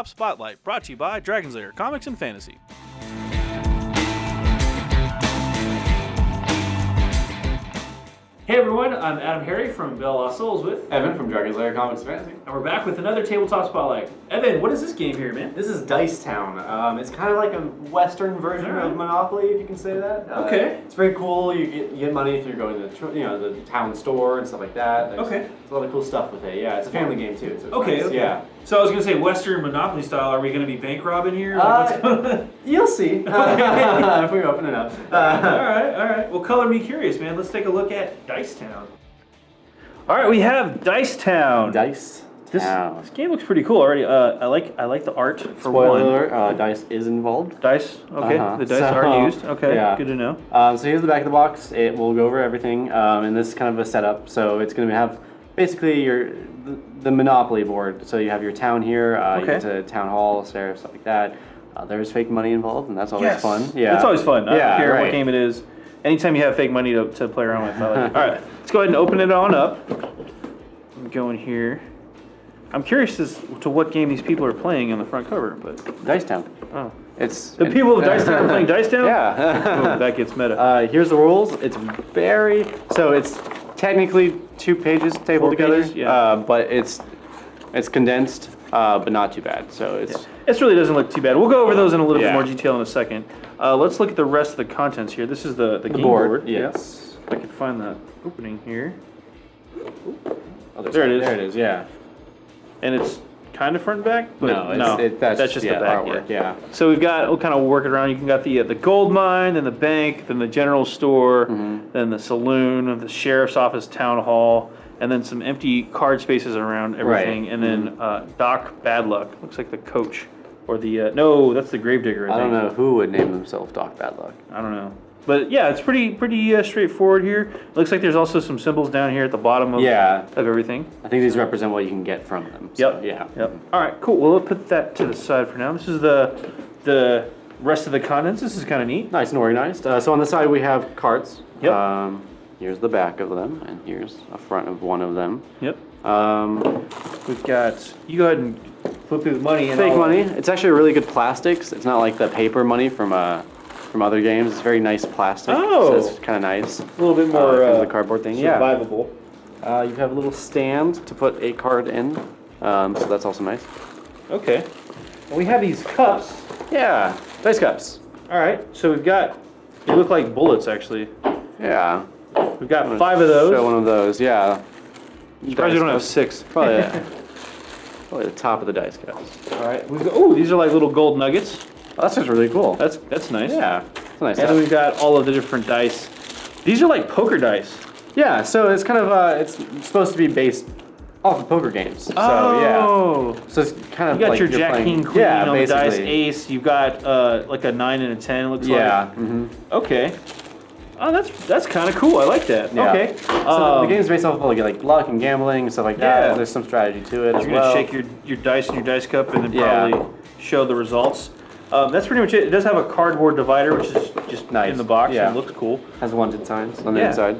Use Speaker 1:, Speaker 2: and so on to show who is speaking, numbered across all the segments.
Speaker 1: Tabletop Spotlight, brought to you by Dragon's Lair Comics and Fantasy. Hey everyone, I'm AdamHarry from Bell Lost Souls with
Speaker 2: Evan from Dragon's Lair Comics and Fantasy.
Speaker 1: and we're back with another Tabletop Spotlight. Evan, what is this game here, man?
Speaker 2: This is Dice Town. It's kind of like a Western version of Monopoly, if you can say that.
Speaker 1: Okay.
Speaker 2: It's very cool. You get money if you're going to the town store and stuff like that. There's a lot of cool stuff with it. Yeah, it's a family game too. So it's nice.
Speaker 1: Okay.
Speaker 2: Yeah.
Speaker 1: So I was gonna say Western Monopoly style. Are we gonna be bank robbing here?
Speaker 2: You'll see if we open it up.
Speaker 1: All right. Well, color me curious, man. Let's take a look at Dice Town. All right, we have Dice Town.
Speaker 2: Dice Town.
Speaker 1: This game looks pretty cool already. I like the art for
Speaker 2: Spoiler
Speaker 1: one.
Speaker 2: alert, dice is involved.
Speaker 1: Dice, okay. The dice are used. Okay,
Speaker 2: yeah.
Speaker 1: Good to know.
Speaker 2: So here's the back of the box. It will go over everything, and this is kind of a setup. So it's going to have basically the Monopoly board. So you have your town here. You get to town hall, sheriff, stuff like that. There's fake money involved, and that's always fun. Yeah,
Speaker 1: it's always fun. I don't care
Speaker 2: right.
Speaker 1: what game it is. Anytime you have fake money to play around with, I like it. All right, let's go ahead and open it on up. I'm going here. I'm curious as to what game these people are playing on the front cover, but
Speaker 2: Dice Town.
Speaker 1: oh,
Speaker 2: It's
Speaker 1: the people of Dice Town are playing Dice Town.
Speaker 2: Yeah.
Speaker 1: Oh, that gets meta.
Speaker 2: Here's the rules. It's it's technically 2 pages tabled together.
Speaker 1: Pages, yeah.
Speaker 2: But it's condensed, but not too bad. So it's
Speaker 1: This really doesn't look too bad. We'll go over those in a little bit
Speaker 2: Yeah.
Speaker 1: more detail in a second. Let's look at the rest of the contents here. This is the game
Speaker 2: board.
Speaker 1: board.
Speaker 2: Yes.
Speaker 1: If I can find the opening here.
Speaker 2: There it is. There it is. Yeah.
Speaker 1: And it's kind of front and back, but
Speaker 2: that's
Speaker 1: just
Speaker 2: the
Speaker 1: the back.
Speaker 2: artwork. Yeah.
Speaker 1: So we've got, we'll kind of work it around. You can got the gold mine, then the bank, then the general store, then the saloon, the sheriff's office, town hall, and then some empty card spaces around everything, and then Doc Bad Luck. Looks like the coach, or the no, that's the gravedigger.
Speaker 2: I don't know who would name themselves Doc Bad Luck.
Speaker 1: I don't know. But yeah, it's pretty straightforward here. Looks like there's also some symbols down here at the bottom of everything.
Speaker 2: I think these represent what you can get from them. So,
Speaker 1: Yep. All right, cool. Well, we'll put that to the side for now. This is the rest of the contents. This is kind of neat.
Speaker 2: Nice and organized. So on the side we have cards.
Speaker 1: Yep.
Speaker 2: Here's the back of them, and here's a front of one of them.
Speaker 1: Yep. We've got. You go ahead and flip through the money. And
Speaker 2: fake money. It's actually really good plastics. It's not like the paper money from other games. It's very nice plastic.
Speaker 1: Oh.
Speaker 2: So it's kind of nice.
Speaker 1: A little bit more
Speaker 2: the cardboard thing.
Speaker 1: survivable.
Speaker 2: Yeah. You have a little stand to put a card in. So that's also nice.
Speaker 1: Okay. And we have these cups.
Speaker 2: Yeah. Dice cups.
Speaker 1: All right. So we've got. They look like bullets, actually.
Speaker 2: Yeah.
Speaker 1: We've got 5 of those.
Speaker 2: Show one of those. Yeah.
Speaker 1: Surprised we don't have 6.
Speaker 2: Probably the top of the dice cups.
Speaker 1: All right. Oh, these are like little gold nuggets.
Speaker 2: Oh, that's just really cool.
Speaker 1: That's nice.
Speaker 2: Yeah. It's nice.
Speaker 1: And then we've got all of the different dice. These are like poker dice.
Speaker 2: Yeah. So it's kind of it's supposed to be based off of poker games. So
Speaker 1: Oh.
Speaker 2: yeah. So it's kind of
Speaker 1: You got
Speaker 2: like
Speaker 1: your
Speaker 2: you're
Speaker 1: Jack,
Speaker 2: playing,
Speaker 1: King, Queen
Speaker 2: yeah,
Speaker 1: on the dice,
Speaker 2: basically.
Speaker 1: Ace. You've got like a 9 and a 10. It looks
Speaker 2: Yeah.
Speaker 1: like. Okay. Oh, that's kind of cool. I like that.
Speaker 2: Yeah.
Speaker 1: Okay.
Speaker 2: So the game's based off of like luck and gambling and stuff like that.
Speaker 1: Yeah.
Speaker 2: There's some strategy to it as
Speaker 1: You're
Speaker 2: well.
Speaker 1: gonna shake your dice in your dice cup and then probably show the results. That's pretty much it. It does have a cardboard divider, which is just
Speaker 2: Nice.
Speaker 1: in the box.
Speaker 2: Yeah.
Speaker 1: And it looks cool.
Speaker 2: Has wanted signs on the inside.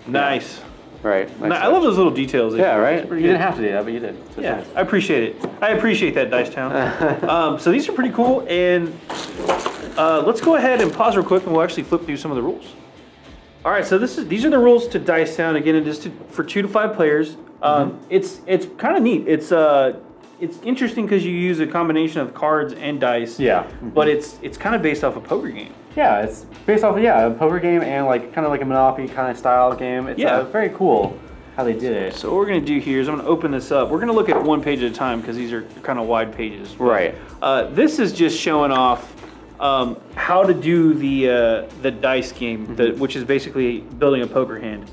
Speaker 1: Nice.
Speaker 2: Right. Nice
Speaker 1: I love those little details.
Speaker 2: Yeah, right?
Speaker 1: It's
Speaker 2: You
Speaker 1: pretty
Speaker 2: didn't
Speaker 1: good.
Speaker 2: have to do that, but you did. So it's
Speaker 1: Yeah,
Speaker 2: nice.
Speaker 1: I appreciate it. I appreciate that, Dice Town. So these are pretty cool, and let's go ahead and pause real quick, and we'll actually flip through some of the rules. All right, so these are the rules to Dice Town. Again, it is for 2 to 5 players. It's kind of neat. It's interesting because you use a combination of cards and dice.
Speaker 2: Yeah.
Speaker 1: But it's kind of based off a poker game.
Speaker 2: Yeah, it's based off of a poker game and like kind of like a Monopoly kind of style game. It's very cool how they did it.
Speaker 1: So what we're gonna do here is I'm gonna open this up. We're gonna look at 1 page at a time because these are kind of wide pages.
Speaker 2: Right.
Speaker 1: This is just showing off how to do the dice game, which is basically building a poker hand.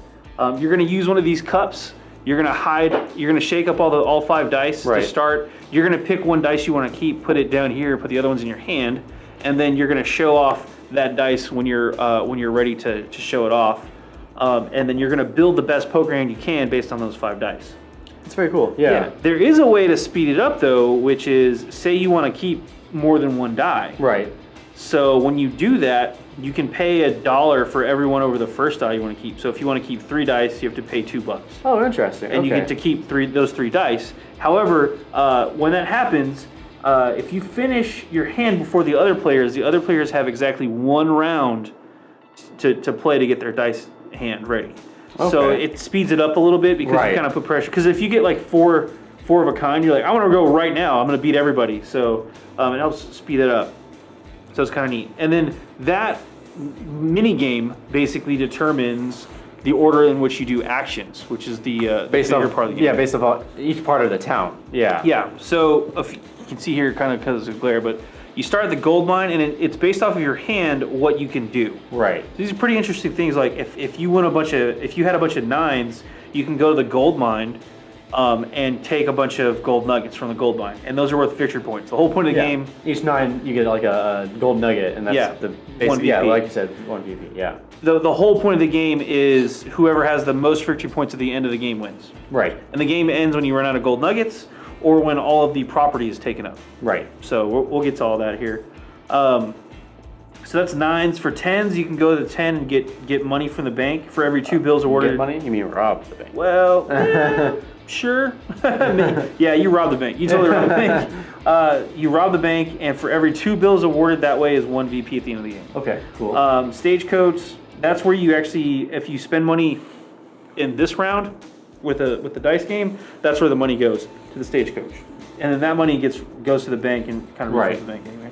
Speaker 1: You're gonna use one of these cups. You're gonna shake up all 5 dice to start. You're gonna pick 1 dice you want to keep, put it down here, put the other ones in your hand, and then you're gonna show off that dice when you're ready to show it off. And then you're gonna build the best poker hand you can based on those 5 dice.
Speaker 2: It's very cool. Yeah.
Speaker 1: There is a way to speed it up though, which is say you want to keep more than 1 die.
Speaker 2: Right.
Speaker 1: So when you do that, you can pay $1 for every one over the first die you want to keep. So if you want to keep 3 dice, you have to pay $2.
Speaker 2: Oh, interesting.
Speaker 1: And you get to keep those 3 dice. However, when that happens, if you finish your hand before the other players have exactly 1 round to play to get their dice hand ready. Okay. So it speeds it up a little bit because you kind of put pressure. Because if you get like four of a kind, you're like, I want to go right now. I'm going to beat everybody. So it helps speed it up. So it's kind of neat. And then that mini game basically determines the order in which you do actions, which is the bigger part of the game.
Speaker 2: Yeah, based on each part of the town. Yeah.
Speaker 1: Yeah. So you can see here, kind of because of glare, but you start at the gold mine, and it's based off of your hand what you can do.
Speaker 2: Right.
Speaker 1: So these are pretty interesting things. Like if you had a bunch of 9s, you can go to the gold mine, and take a bunch of gold nuggets from the gold mine, and those are worth victory points. The whole point of the game.
Speaker 2: Each 9 you get like a gold nugget, and that's the basic.
Speaker 1: 1 VP.
Speaker 2: Yeah, like you said, 1 VP. Yeah.
Speaker 1: The whole point of the game is whoever has the most victory points at the end of the game wins. Right. And the game ends when you run out of gold nuggets, or when all of the property is taken up.
Speaker 2: Right.
Speaker 1: So we'll get to all that here. So that's 9s. For 10s, you can go to the 10 and get money from the bank for every 2 bills awarded.
Speaker 2: Get money? You mean rob the bank?
Speaker 1: Well, sure. Yeah, you rob the bank. You totally rob the bank. You rob the bank, and for every 2 bills awarded that way is 1 VP at the end of the game.
Speaker 2: Okay, cool.
Speaker 1: Stagecoach, that's where you actually, if you spend money in this round with the dice game, that's where the money goes, to the stagecoach. And then that money goes to the bank and kind of refills the bank anyway.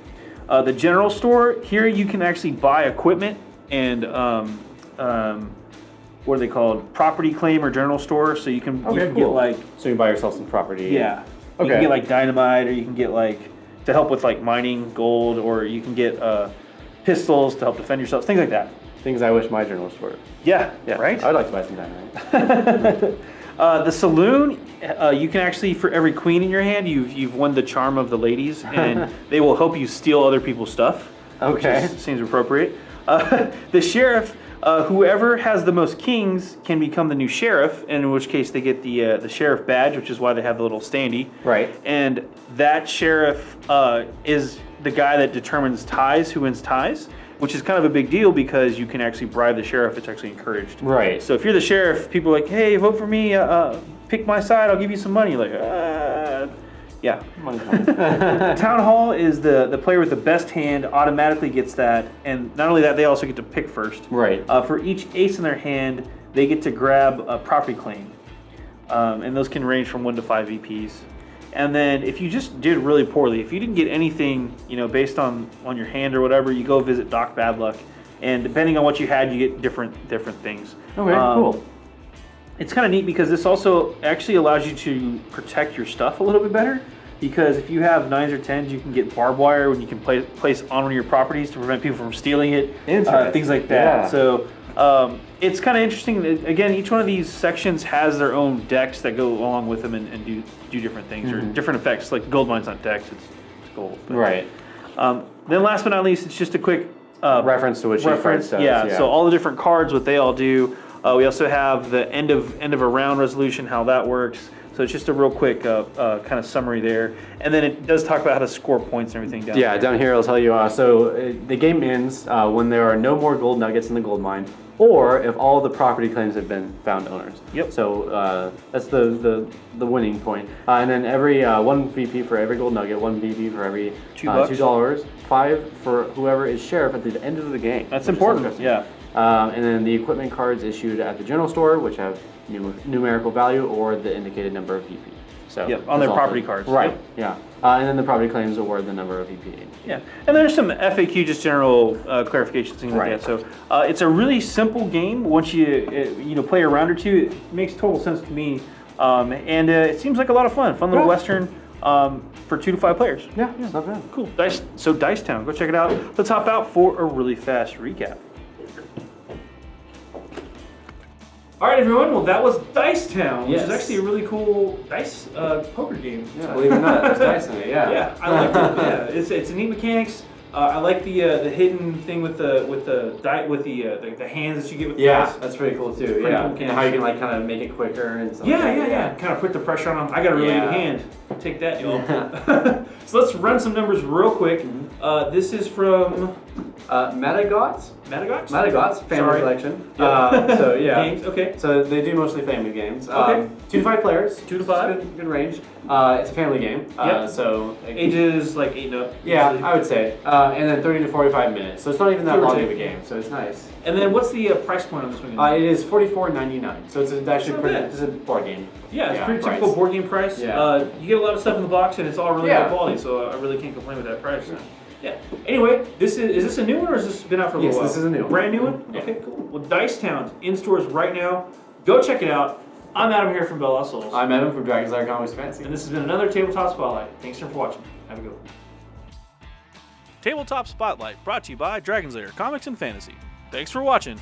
Speaker 1: The general store, here you can actually buy equipment and what are they called? Property claim or general store. So you can, get like...
Speaker 2: So you buy yourself some property.
Speaker 1: Yeah. You can get like dynamite, or you can get like, to help with like mining gold, or you can get pistols to help defend yourself, things like that.
Speaker 2: Things I wish my journal was for.
Speaker 1: Yeah, right?
Speaker 2: I'd like to buy some dynamite.
Speaker 1: The saloon, you can actually, for every queen in your hand, you've won the charm of the ladies, and they will help you steal other people's stuff.
Speaker 2: Okay.
Speaker 1: Which seems appropriate. The sheriff, whoever has the most kings can become the new sheriff, and in which case they get the sheriff badge, which is why they have the little standee.
Speaker 2: Right.
Speaker 1: And that sheriff is the guy that determines ties, who wins ties, which is kind of a big deal because you can actually bribe the sheriff. It's actually encouraged. Right. So if you're the sheriff, people are like, hey, vote for me, pick my side, I'll give you some money. Like, yeah. Money. Town Hall is the player with the best hand automatically gets that, and not only that, they also get to pick first. Right. For each ace in their hand, they get to grab a property claim, and those can range from 1 to 5 VPs. And then if you just did really poorly, if you didn't get anything, based on your hand or whatever, you go visit Doc Badluck, and depending on what you had, you get different things. Okay, cool. It's kind of neat because this also actually allows you to protect your stuff a little bit better. Because if you have 9s or 10s, you can get barbed wire when you can place on one of your properties to prevent people from stealing it. Things like that. Yeah. So it's kind of interesting. Again, each one of these sections has their own decks that go along with them and do different things or different effects. Like gold mine's not decks; it's gold. But, right. Then last but not least, it's just a quick
Speaker 2: reference to what each card does.
Speaker 1: Yeah. So all the different cards, what they all do. We also have the end of a round resolution, how that works. So it's just a real quick kind of summary there. And then it does talk about how to score points and everything down here.
Speaker 2: Down here I'll tell you. The game ends when there are no more gold nuggets in the gold mine, or if all the property claims have been found owners. Yep. So that's the winning point. And then every 1 VP for every gold nugget, 1 VP for every $2, 5 for whoever is sheriff at the end of the game.
Speaker 1: That's important. Yeah.
Speaker 2: And then the equipment cards issued at the general store, which have numerical value or the indicated number of VP. So
Speaker 1: on their property cards.
Speaker 2: Right. Yep. Yeah. And then the property claims award the number of VP.
Speaker 1: Yeah. And there's some FAQ, just general clarifications, things like that. So it's a really simple game. Once you play a round or two, it makes total sense to me. And it seems like a lot of fun. Fun little Western for 2 to 5 players.
Speaker 2: Yeah, it's not bad.
Speaker 1: Cool. Dice Town. Go check it out. Let's hop out for a really fast recap. All right, everyone. Well, that was Dice Town, which is actually a really cool dice poker game.
Speaker 2: Yeah, believe it or not, there's dice in it. Yeah.
Speaker 1: Yeah, I like it. Yeah, it's a neat mechanics. I like the hidden thing with the hands that you get with the dice.
Speaker 2: That's pretty cool too. Cool and how you can like kind of make it quicker and stuff.
Speaker 1: Yeah. Kind of put the pressure on them. I got a really good hand. Take that, y'all. So let's run some numbers real quick. This is from
Speaker 2: Metagots?
Speaker 1: Metagots?
Speaker 2: Metagots, family
Speaker 1: Sorry.
Speaker 2: collection.
Speaker 1: Yeah.
Speaker 2: So yeah.
Speaker 1: Games, okay.
Speaker 2: So they do mostly family games.
Speaker 1: Okay.
Speaker 2: 2 to 5 players.
Speaker 1: 2 to 5.
Speaker 2: Good range. It's a family game.
Speaker 1: Yep.
Speaker 2: So
Speaker 1: Ages like 8 and up.
Speaker 2: yeah,
Speaker 1: usually.
Speaker 2: I would say. And then 30 to 45 minutes. So it's not even that
Speaker 1: Give or
Speaker 2: long
Speaker 1: take.
Speaker 2: of a game. So it's nice.
Speaker 1: And then what's the price point on this one?
Speaker 2: It is $44.99. So it's actually
Speaker 1: not
Speaker 2: pretty.
Speaker 1: bad.
Speaker 2: It's a board game.
Speaker 1: Yeah, it's pretty
Speaker 2: price.
Speaker 1: typical board game price.
Speaker 2: Yeah.
Speaker 1: You get a lot of stuff in the box, and it's all really
Speaker 2: Yeah.
Speaker 1: high quality. So I really can't complain with that price. Yeah. Anyway, is this a new one or has this been out for a little while?
Speaker 2: Yes, this is a new one.
Speaker 1: Brand new one?
Speaker 2: Yeah.
Speaker 1: Okay, cool. Well, Dice Town in stores right now. Go check it out. I'm Adam here from Bell Lost Souls.
Speaker 2: I'm Adam from Dragon's Lair Comics Fantasy.
Speaker 1: And this has been another Tabletop Spotlight. Thanks for watching. Have a good one.
Speaker 3: Tabletop Spotlight brought to you by Dragon's Lair Comics and Fantasy. Thanks for watching.